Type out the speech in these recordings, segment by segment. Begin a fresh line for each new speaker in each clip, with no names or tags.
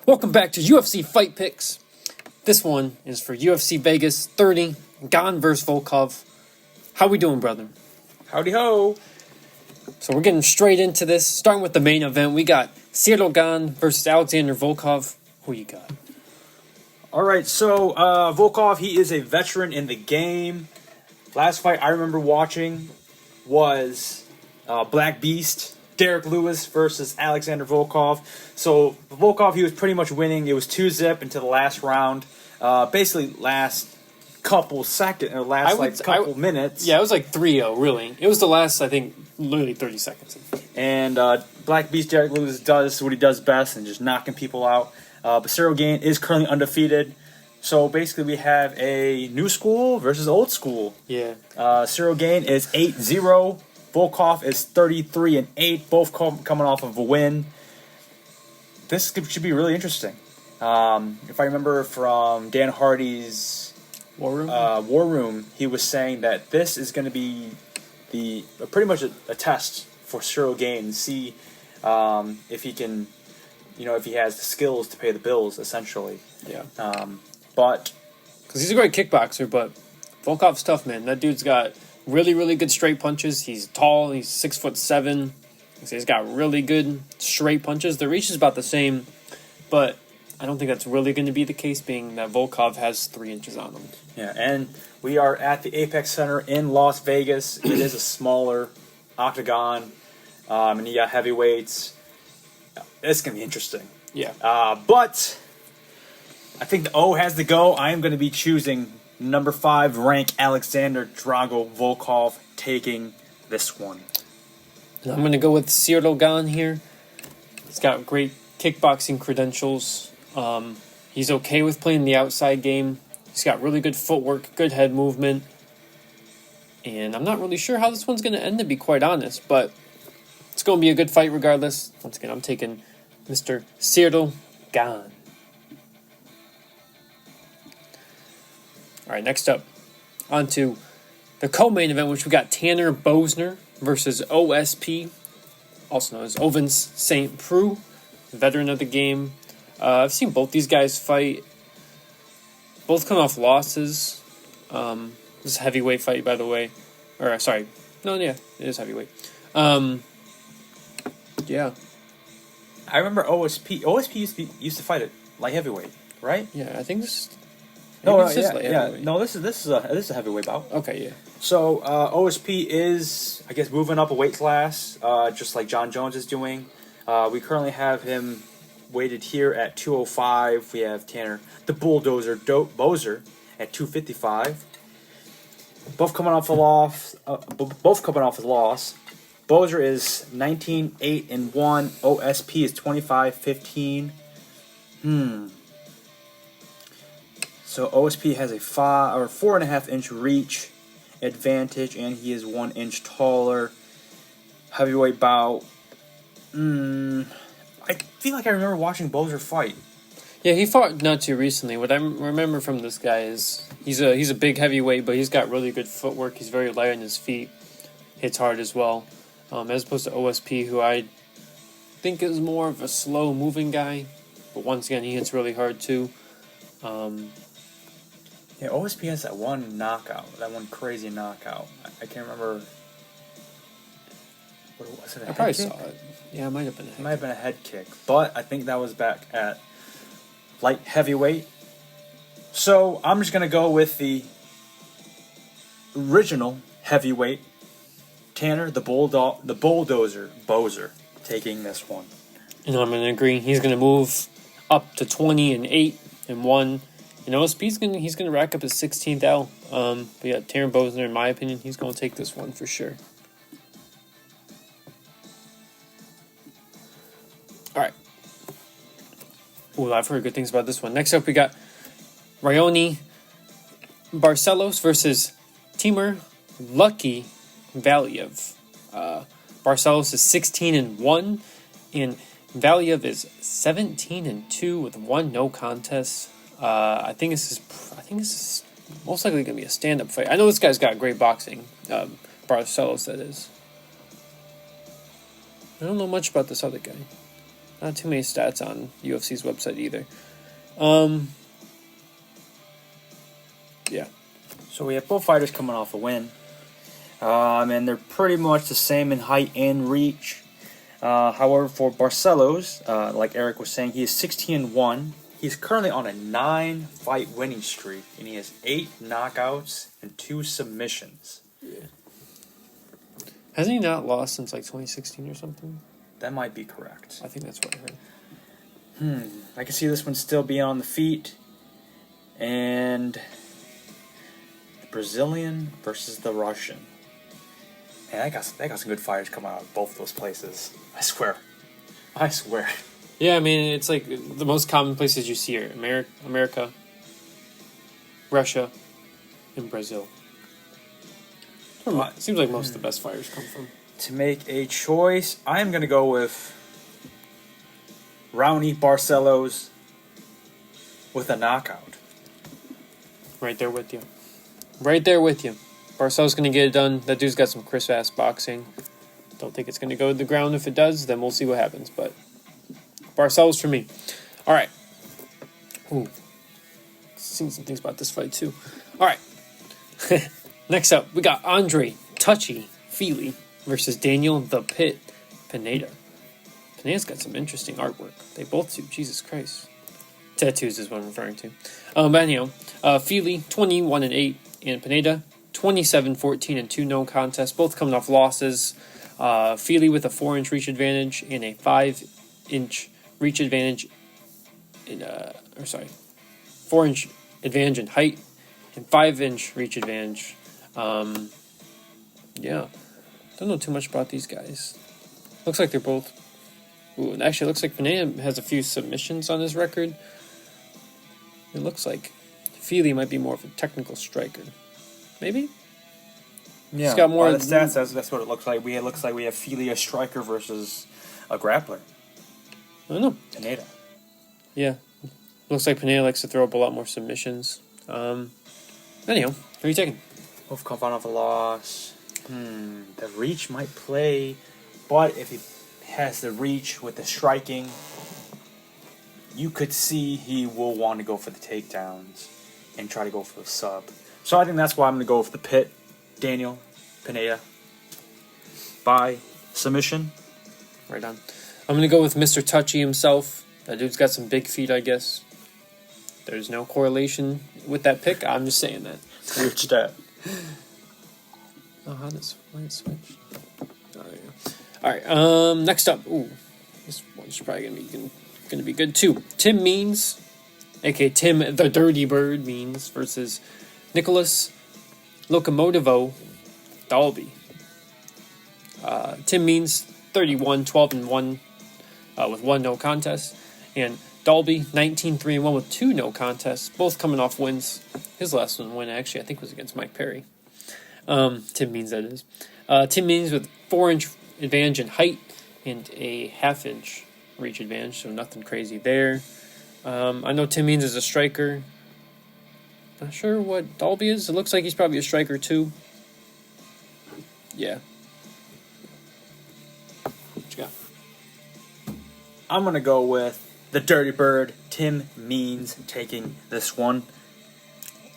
Welcome back to UFC Fight Picks. This one is for UFC Vegas 30, Gane versus Volkov. How we doing, brother?
Howdy ho!
So we're getting straight into this, starting with the main event. We got Gane versus Alexander Volkov. Who you got?
Alright, so Volkov, he is a veteran in the game. Last fight I remember watching was Black Beast, Derek Lewis versus Alexander Volkov. So Volkov, he was pretty much winning. It was 2-zip into the last round. Basically last couple seconds, or couple minutes.
Yeah, it was like 3-0, really. It was the last, I think, literally 30 seconds.
And Black Beast Derek Lewis does what he does best and just knocking people out. But Gane is currently undefeated. So basically we have a new school versus old school.
Yeah.
Gane is 8-0. Volkov is 33-8. Both coming off of a win. This should be really interesting. If I remember from Dan Hardy's
War Room,
he was saying that this is going to be pretty much a test for Gane and see if he can, if he has the skills to pay the bills, essentially.
Yeah.
But
because he's a great kickboxer, but Volkov's tough, man. That dude's got really, really good straight punches. He's tall. He's 6'7". He's got really good straight punches. The reach is about the same, but I don't think that's really going to be the case, being that Volkov has 3 inches on him.
Yeah, and we are at the Apex Center in Las Vegas. It is a smaller octagon, and you got heavyweights. It's going to be interesting.
Yeah.
But I think the O has to go. I am going to be choosing number 5 rank Alexander Drago Volkov, taking this one.
And I'm going to go with Gane here. He's got great kickboxing credentials. He's okay with playing the outside game. He's got really good footwork, good head movement. And I'm not really sure how this one's going to end, to be quite honest. But it's going to be a good fight regardless. Once again, I'm taking Mr. Gane. All right, next up, on to the co-main event, which we got Tanner Bosner versus OSP, also known as Ovens St. Preux, veteran of the game. I've seen both these guys fight. Both come off losses. This is a heavyweight fight, by the way. Or, sorry. No, yeah, it is heavyweight. Yeah.
I remember OSP. OSP used to fight at light heavyweight, right?
Yeah, I think this is...
No, No, this is a heavyweight bout.
Okay, yeah.
So OSP is, I guess, moving up a weight class, just like John Jones is doing. We currently have him weighted here at 205. We have Tanner the Bulldozer Boser at 255. Both coming off a loss. Boser is 19-8-1. OSP is 25-15. So OSP has a 4.5 inch reach advantage, and he is 1 inch taller. Heavyweight bout. I feel like I remember watching Boser fight.
Yeah, he fought not too recently. What I remember from this guy is he's a big heavyweight, but he's got really good footwork. He's very light on his feet. Hits hard as well. As opposed to OSP, who I think is more of a slow moving guy. But once again, he hits really hard too.
Yeah, OSP has that one knockout, that one crazy knockout. I can't remember. What was it?
I probably saw it. Yeah, it might have been.
It might have been a head kick, but I think that was back at light heavyweight. So I'm just gonna go with the original heavyweight, Tanner the Bulldozer Boser, taking this one.
And I'm gonna agree. He's gonna move up to 20-8-1. And OSP, he's gonna rack up his 16th L. But yeah, Tanner Bosner, in my opinion, he's gonna take this one for sure. All right. Ooh, I've heard good things about this one. Next up, we got Rayoni Barcelos versus Timur Lucky Valiev. Barcelos is 16-1, and Valiev is 17-2 with 1 no contest. I think this is most likely going to be a stand-up fight. I know this guy's got great boxing. Barcelos, that is. I don't know much about this other guy. Not too many stats on UFC's website either. Yeah.
So we have both fighters coming off a win. And they're pretty much the same in height and reach. However, for Barcelos, like Eric was saying, he is 16-1. He's currently on a 9-fight winning streak, and he has 8 knockouts and 2 submissions.
Yeah. Hasn't he not lost since like 2016 or something?
That might be correct.
I think that's what I heard.
I can see this one still being on the feet. And the Brazilian versus the Russian. Man, I got some good fighters coming out of both those places. I swear.
Yeah, I mean, it's like the most common places you see are America, Russia, and Brazil. It seems like most of the best fighters come from.
To make a choice, I am going to go with Raoni Barcelos with a knockout.
Right there with you. Barcelos going to get it done. That dude's got some crisp-ass boxing. Don't think it's going to go to the ground. If it does, then we'll see what happens. But Barcelos for me. All right. Ooh. Seen some things about this fight, too. All right. Next up, we got Andre Touchy Feely versus Daniel the Pit Pineda. Pineda's got some interesting artwork. They both do. Jesus Christ. Tattoos is what I'm referring to. But anyhow, Feely 21-8, and Pineda 27-14 and 2 no contests. Both coming off losses. Feely with a 4-inch reach advantage and a 5-inch reach advantage in 4-inch advantage in height and 5-inch reach advantage. Yeah. Don't know too much about these guys. Looks like they're both... Ooh, and actually, it looks like Pineda has a few submissions on his record. It looks like Feely might be more of a technical striker. Maybe?
Yeah,
he's got more...
By the stats, that's what it looks like. It looks like we have Feely, a striker, versus a grappler.
I don't know.
Pineda.
Yeah. Looks like Pineda likes to throw up a lot more submissions. Anyhow, who are you taking?
Both come off a loss. The reach might play, but if he has the reach with the striking, you could see he will want to go for the takedowns and try to go for the sub. So I think that's why I'm going to go with the Pit, Daniel Pineda, by submission.
Right on. I'm going to go with Mr. Touchy himself. That dude's got some big feet, I guess. There's no correlation with that pick. I'm just saying that.
Weird stat.
Oh, how does it switch? Oh, there you go. All right. Next up. Ooh, this one's probably gonna be good too. Tim Means, aka Tim the Dirty Bird Means, versus Nicholas Locomotivo Dolby. Tim Means 31-12-1 with 1 no contest, and Dolby 19-3-1 with 2 no contests, both coming off wins. His last win actually I think was against Mike Perry. Tim Means, that is. Tim Means with 4-inch advantage in height and a 1/2-inch reach advantage, so nothing crazy there. I know Tim Means is a striker. Not sure what Dolby is. It looks like he's probably a striker too. Yeah. What you got?
I'm going to go with the Dirty Bird, Tim Means, taking this one.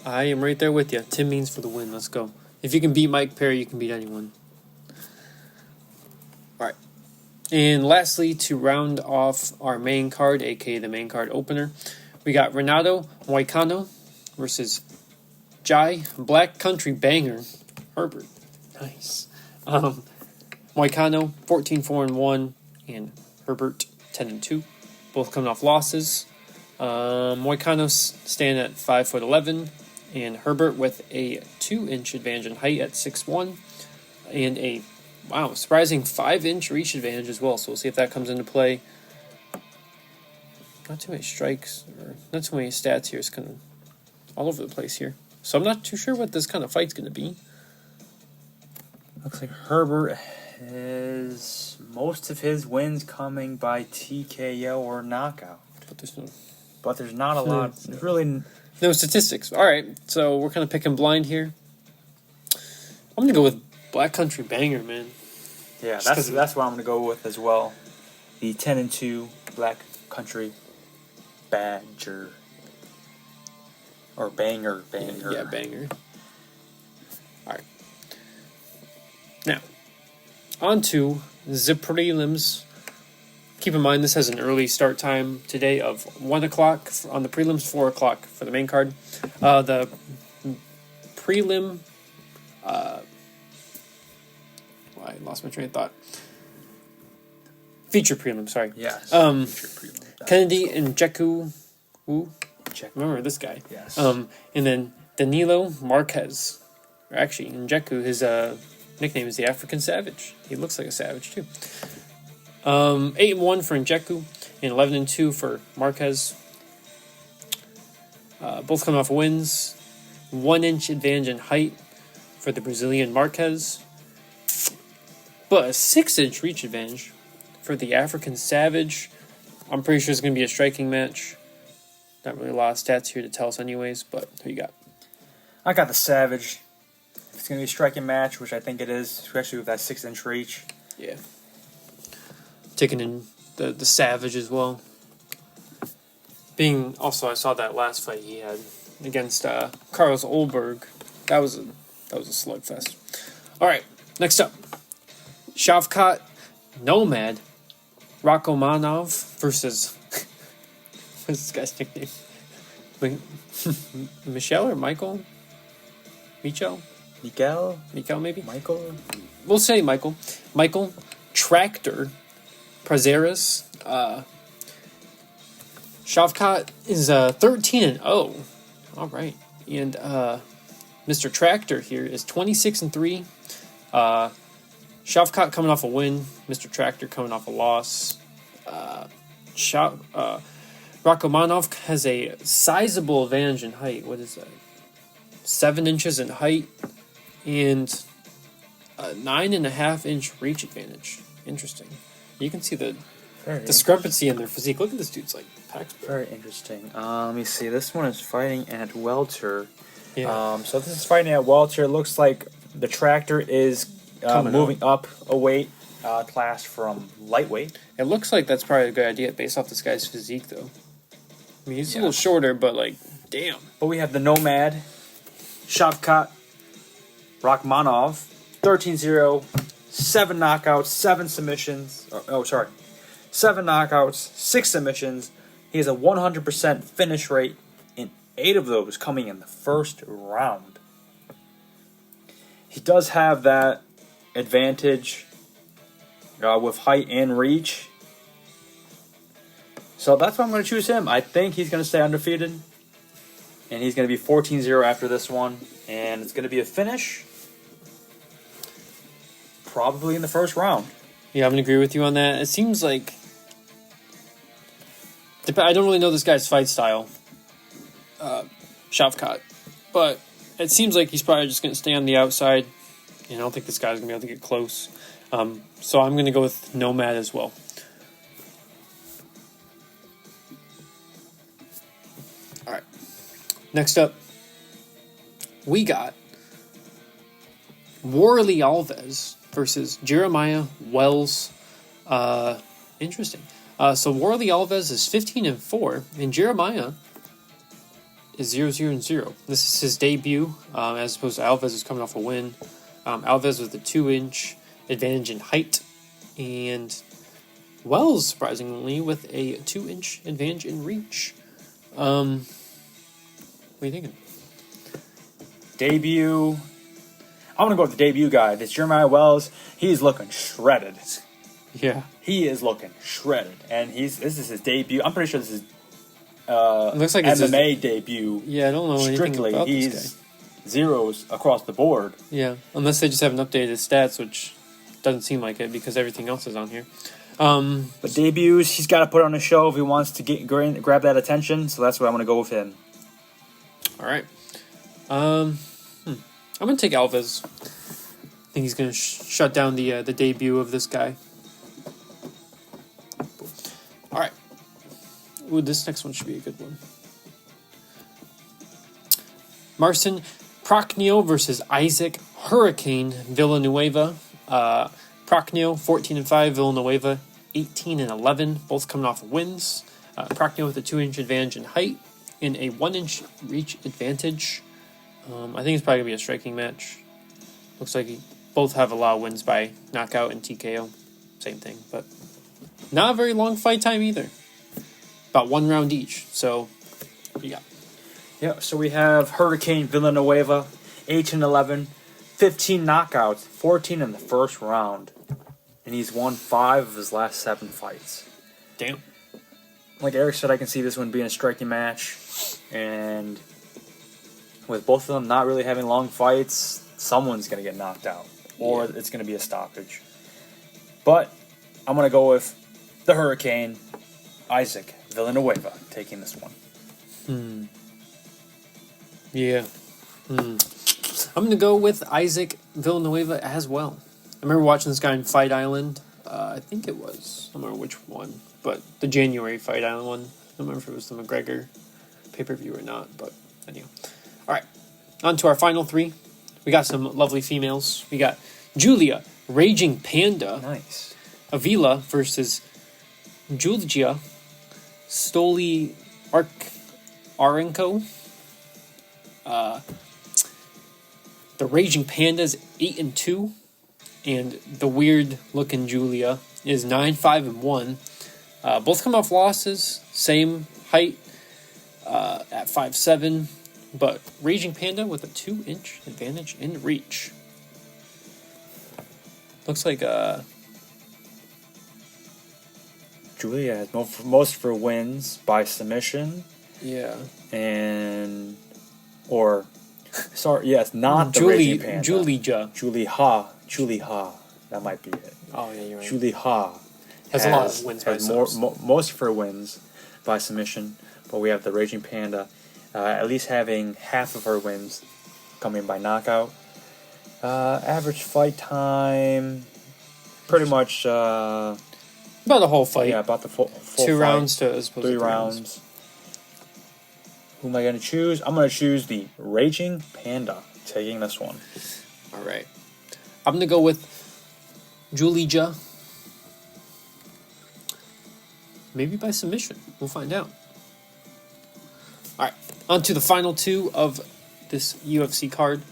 I am right there with you. Tim Means for the win. Let's go. If you can beat Mike Perry, you can beat anyone. All right. And lastly, to round off our main card, aka the main card opener, we got Renato Moicano versus Jai Black Country Banger Herbert. Nice. Moicano 14-4-1 and Herbert 10-2. Both coming off losses. Moicano's standing at 5'11", and Herbert with a 2-inch advantage in height at 6'1", and a surprising 5-inch reach advantage as well. So we'll see if that comes into play. Not too many strikes, or not too many stats here. It's kind of all over the place here. So I'm not too sure what this kind of fight's going to be.
Looks like Herbert has most of his wins coming by TKO or knockout. But there's not a lot. There's really
no statistics. All right, so we're kind of picking blind here. I'm going to go with Black Country Banger, man.
Yeah, that's what I'm going to go with as well. The 10-2 Black Country Badger. Or Banger.
Yeah, Banger. Alright. Now, on to the prelims. Keep in mind, this has an early start time today of 1 o'clock on the prelims, 4 o'clock for the main card. The prelim... I lost my train of thought. Feature prelim, sorry.
Yes.
Feature prelim. Kennedy and Jeku. Remember this guy.
Yes.
And then Danilo Marquez. Or actually, Njeku, his nickname is the African Savage. He looks like a savage, too. 8-1 for Njeku and 11-2 for Marquez. Both coming off wins. 1 inch advantage in height for the Brazilian Marquez. But a 6-inch reach advantage for the African Savage. I'm pretty sure it's going to be a striking match. Not really a lot of stats here to tell us anyways, but who you got?
I got the Savage. If it's going to be a striking match, which I think it is, especially with that 6-inch reach.
Yeah. Taking in the Savage as well. Being also, I saw that last fight he had against Carlos Olberg. That was a slugfest. All right, next up, Shavkat Nomad Rakmonov versus what's this guy's nickname? Michelle or Michael? Miguel, maybe.
Michael.
We'll say Michael. Michael Tractor Prazeres. Shavkat is 13-0. All right, and Mr. Tractor here is 26-3. Shavkat coming off a win. Mr. Tractor coming off a loss. Rakmonov has a sizable advantage in height. What is that? 7 inches in height and a 9.5-inch reach advantage. Interesting. You can see the discrepancy in their physique. Look at this dude's like packs.
Very interesting. Let me see. This one is fighting at welter.
Yeah.
So this is fighting at welter. It looks like the Tractor is moving up a weight class from lightweight.
It looks like that's probably a good idea based off this guy's physique, though. I mean, he's a little shorter, but like, damn.
But we have the Nomad, Shavkat Rakmonov, 13-0, 7 knockouts, 7 submissions. 7 knockouts, 6 submissions. He has a 100% finish rate in 8 of those coming in the first round. He does have that advantage with height and reach. So that's why I'm going to choose him. I think he's going to stay undefeated. And he's going to be 14-0 after this one. And it's going to be a finish. Probably in the first round.
Yeah, I'm going to agree with you on that. It seems like... I don't really know this guy's fight style. Shavkat. But it seems like he's probably just going to stay on the outside. And I don't think this guy's going to be able to get close. So I'm going to go with Nomad as well. All right. Next up, we got Warley Alves versus Jeremiah Wells. Interesting. So Warley Alves is 15-4, and Jeremiah is 0-0. This is his debut, as opposed to Alves is coming off a win. Alves with a 2-inch advantage in height, and Wells, surprisingly, with a 2-inch advantage in reach. What are you thinking?
Debut. I want to go with the debut guy. This Jeremiah Wells. He's looking shredded.
Yeah.
He is looking shredded. And this is his debut. I'm pretty sure this is
it looks like it's
MMA debut.
Yeah, I don't know
strictly.
anything about
He's
this guy.
zeros across the board.
Yeah, unless they just haven't updated his stats, which doesn't seem like it because everything else is on here.
But debuts, he's got to put on a show if he wants to grab that attention. So that's why I'm going to go with him.
All right. I'm going to take Alves. I think he's going to shut down the debut of this guy. All right. Ooh, this next one should be a good one. Marcin Prachnio versus Isaac Hurricane Villanueva. Prachnio, 14-5. Villanueva, 18 and 11, both coming off wins. Procno with a 2-inch advantage in height and a 1-inch reach advantage. I think it's probably going to be a striking match. Looks like both have a lot of wins by knockout and TKO. Same thing, but not a very long fight time either. About 1 round each. So, yeah.
Yeah, so we have Hurricane Villanueva, 18-11, 15 knockouts, 14 in the first round. And he's won 5 of his last 7 fights.
Damn.
Like Eric said, I can see this one being a striking match. And with both of them not really having long fights, someone's going to get knocked out. Or it's going to be a stoppage. But I'm going to go with the Hurricane, Isaac Villanueva, taking this one.
Yeah. I'm going to go with Isaac Villanueva as well. I remember watching this guy in Fight Island. I think it was. I don't remember which one. But the January Fight Island one. I don't remember if it was the McGregor pay-per-view or not. But anyway. Alright. On to our final 3. We got some lovely females. We got Julia, Raging Panda.
Nice.
Avila versus Julia Stoli Arenko. The Raging Panda's 8-2, and the weird looking Julia is 9-5-1. Both come off losses, same height at 5'7", but Raging Panda with a 2-inch advantage in reach. Looks like
Julia has most of her wins by submission.
Yeah.
And it's not the Raging Panda. Julia. That might be it.
Oh yeah, you're right.
Julia
has a lot of wins by subs.
Most of her wins by submission, but we have the Raging Panda at least having half of her wins coming by knockout. Average fight time, pretty much
about the whole fight.
Yeah, about the full
2
fight.
rounds to as opposed
3
to 3
rounds. Who am I going to choose? I'm going to choose the Raging Panda, taking this one.
All right. I'm going to go with Julia. Maybe by submission. We'll find out. All right. On to the final 2 of this UFC card.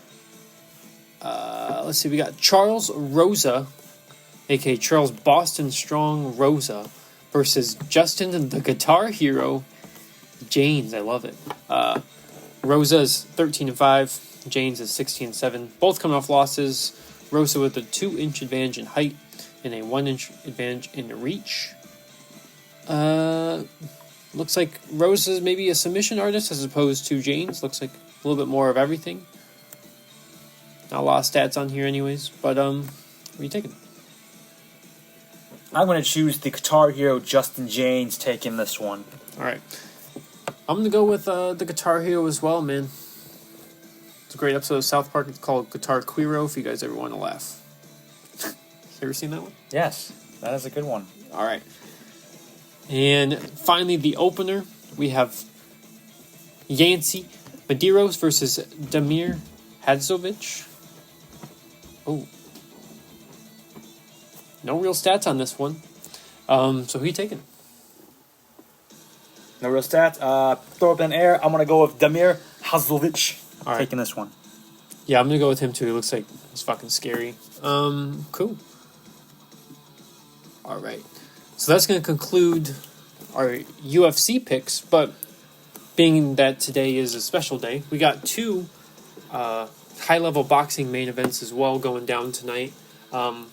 Let's see. We got Charles Rosa, a.k.a. Charles Boston Strong Rosa, versus Justin the Guitar Hero Janes. I love it. Rosa is 13-5. Janes is 16-7. Both coming off losses. Rosa with a 2-inch advantage in height and a 1-inch advantage in reach. Looks like Rosa's maybe a submission artist as opposed to Janes. Looks like a little bit more of everything. Not a lot of stats on here anyways. But, what are you taking?
I'm going to choose the Guitar Hero Justin Janes, taking this one.
All right. I'm going to go with the Guitar Hero as well, man. It's a great episode of South Park. It's called Guitar Queero, if you guys ever want to laugh. Ever seen that one?
Yes, that is a good one.
All right. And finally, the opener. We have Yancy Medeiros versus Damir Hadzovic. Oh. No real stats on this one. So who you taking?
No real stats. Throw up in air. I'm going to go with Damir Hadzovic, taking this one.
Yeah, I'm going to go with him too. He looks like he's fucking scary. Cool. All right. So that's going to conclude our UFC picks. But being that today is a special day, we got 2 high-level boxing main events as well going down tonight.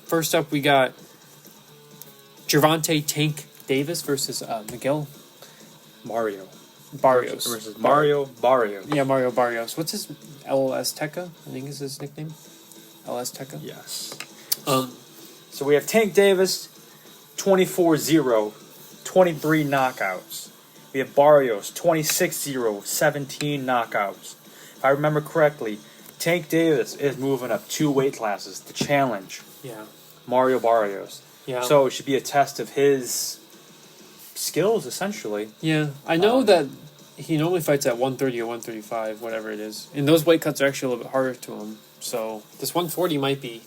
First up, we got Gervonta Tank Davis versus Miguel Barrios.
Versus Mario Barrios.
Yeah, Mario Barrios. What's his El Azteca? I think is his nickname. El Azteca.
Yes. So we have Tank Davis, 24-0, 23 knockouts. We have Barrios, 26-0, 17 knockouts. If I remember correctly, Tank Davis is moving up 2 weight classes to challenge Mario Barrios.
Yeah.
So it should be a test of his skills, essentially.
Yeah, I know that he normally fights at 130 or 135, whatever it is. And those weight cuts are actually a little bit harder to him. So this 140 might be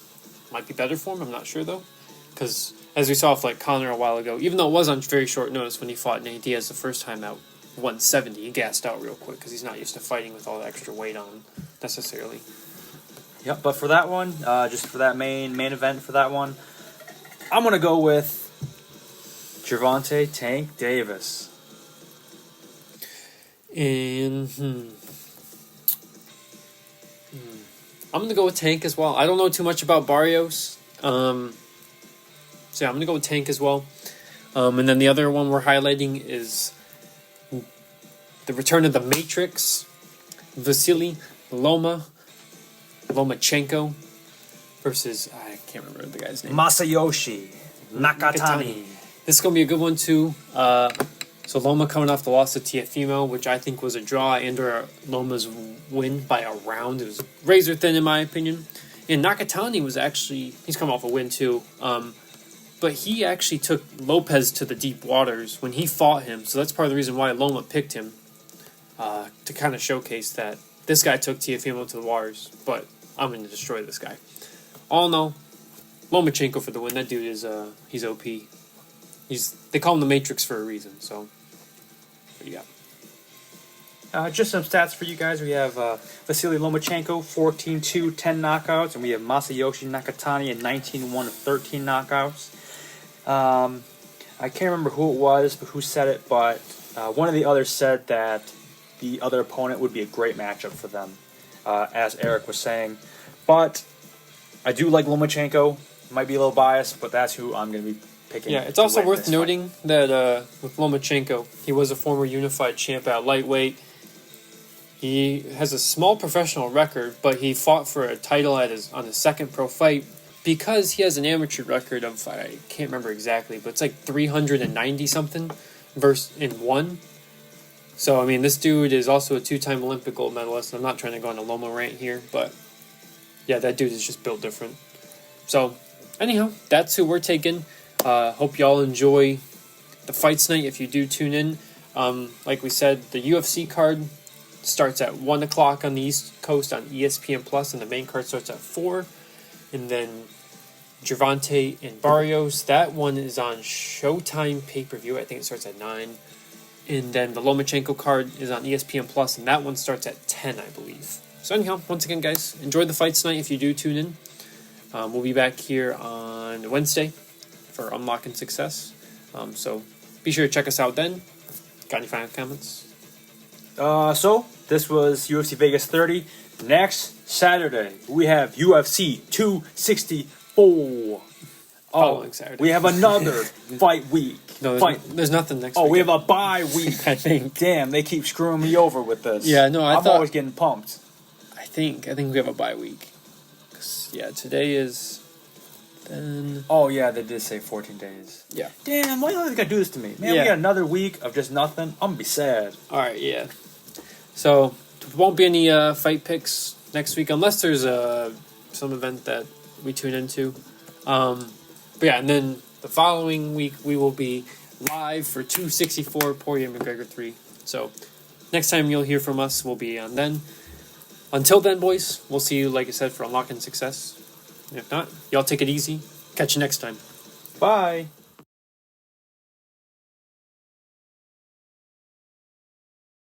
better for him. I'm not sure, though. Because as we saw with like Conor a while ago, even though it was on very short notice when he fought Nate Diaz the first time out, 170, he gassed out real quick because he's not used to fighting with all the extra weight on necessarily.
Yep, but for that one, just for that main event for that one, I'm going to go with Gervonta Tank Davis.
And I'm going to go with Tank as well. I don't know too much about Barrios. So yeah, I'm going to go with Tank as well. And then the other one we're highlighting is the return of the Matrix, Vasily Lomachenko versus, I can't remember the guy's name.
Masayoshi Nakatani.
This is going to be a good one too. So Loma coming off the loss to Teofimo, which I think was a draw and/or Loma's win by a round. It was razor thin in my opinion. And Nakatani was actually, he's come off a win too. But he actually took Lopez to the deep waters when he fought him. So that's part of the reason why Loma picked him, to kind of showcase that this guy took Teofimo to the waters, but I'm going to destroy this guy. All in all, Lomachenko for the win. That dude is, he's OP. They call him the Matrix for a reason, so what do you got?
Just some stats for you guys. We have Vasily Lomachenko, 14-2, 10 knockouts, and we have Masayoshi Nakatani at 19-1 of 13 knockouts. I can't remember who it was, but who said it, but one of the others said that the other opponent would be a great matchup for them, as Eric was saying. But I do like Lomachenko. Might be a little biased, but that's who I'm going to be picking.
Yeah, it's also worth noting that with Lomachenko, he was a former unified champ at lightweight. He has a small professional record, but he fought for a title on his second pro fight because he has an amateur record of, I can't remember exactly, but it's like 390 something in one. So, I mean, this dude is also a two-time Olympic gold medalist. I'm not trying to go on a Loma rant here, but yeah, that dude is just built different. So, anyhow, that's who we're taking. Hope y'all enjoy the fights night if you do tune in. Like we said, the UFC card starts at 1 o'clock on the East Coast on ESPN+, and the main card starts at 4. And then Gervonta and Barrios, that one is on Showtime pay-per-view. I think it starts at 9. And then the Lomachenko card is on ESPN+, and that one starts at 10, I believe. So anyhow, once again, guys, enjoy the fights night if you do tune in. We'll be back here on Wednesday for Unlocking Success. So be sure to check us out then. Got any final comments?
So this was UFC Vegas 30. Next Saturday, we have UFC 264.
Following Saturday.
We have another fight week.
No, there's nothing next week.
Oh, we have a bye week.
I think.
Damn, they keep screwing me over with this.
Yeah, no, I'm
always getting pumped.
I think we have a bye week. 'Cause, yeah, today is then.
Oh yeah, they did say 14 days.
Yeah.
Damn, why do they gotta do this to me? Man,
Yeah.
we got another week of just nothing. I'm gonna be sad.
All right, yeah. So there won't be any fight picks next week unless there's some event that we tune into. But yeah, and then the following week we will be live for 264 Poirier McGregor 3. So next time you'll hear from us will be on then. Until then, boys, we'll see you, like I said, for Unlocking Success. If not, y'all take it easy. Catch you next time.
Bye.